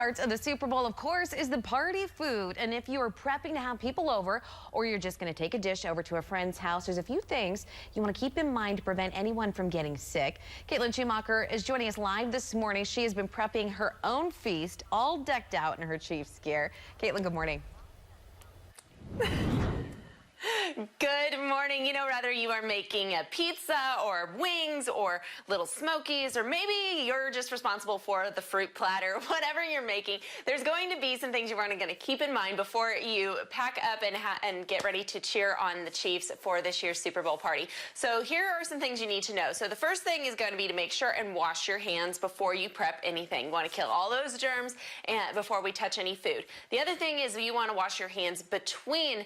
Parts of the Super Bowl, of course, is the party food. And if you are prepping to have people over or you're just going to take a dish over to a friend's house, there's a few things you want to keep in mind to prevent anyone from getting sick. Caitlin Schumacher is joining us live this morning. She has been prepping her own feast, all decked out in her Chiefs gear. Caitlin, good morning. Good morning. You know, whether you are making a pizza or wings or little smokies, or maybe you're just responsible for the fruit platter, whatever you're making, there's going to be some things you're going to keep in mind before you pack up and get ready to cheer on the Chiefs for this year's Super Bowl party. So here are some things you need to know. So the first thing is going to be to make sure and wash your hands before you prep anything. You want to kill all those germs before we touch any food. The other thing is you want to wash your hands between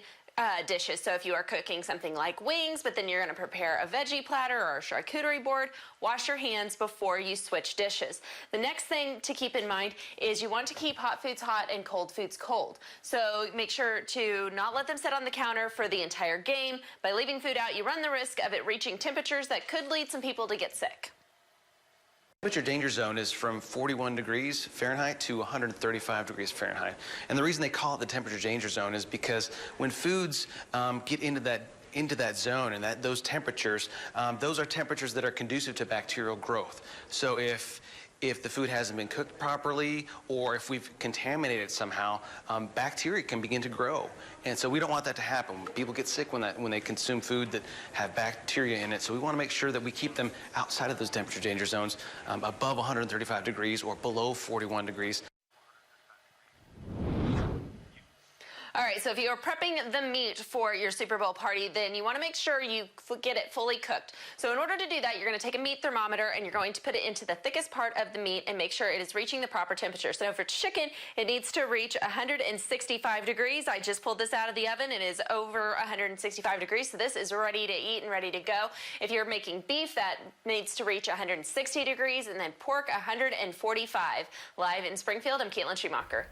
dishes. So if you are cooking something like wings, but then you're going to prepare a veggie platter or a charcuterie board, wash your hands before you switch dishes. The next thing to keep in mind is you want to keep hot foods hot and cold foods cold. So make sure to not let them sit on the counter for the entire game. By leaving food out, you run the risk of it reaching temperatures that could lead some people to get sick. Temperature danger zone is from 41 degrees Fahrenheit to 135 degrees Fahrenheit. And the reason they call it the temperature danger zone is because when foods get into that zone and those temperatures, those are temperatures that are conducive to bacterial growth. So if the food hasn't been cooked properly, or if we've contaminated it somehow, bacteria can begin to grow. And so we don't want that to happen. People get sick when they consume food that have bacteria in it. So we want to make sure that we keep them outside of those temperature danger zones, above 135 degrees or below 41 degrees. All right, so if you are prepping the meat for your Super Bowl party, then you want to make sure you get it fully cooked. So in order to do that, you're going to take a meat thermometer and you're going to put it into the thickest part of the meat and make sure it is reaching the proper temperature. So for chicken, it needs to reach 165 degrees. I just pulled this out of the oven. It is over 165 degrees, so this is ready to eat and ready to go. If you're making beef, that needs to reach 160 degrees, and then pork, 145. Live in Springfield, I'm Caitlin Schumacher.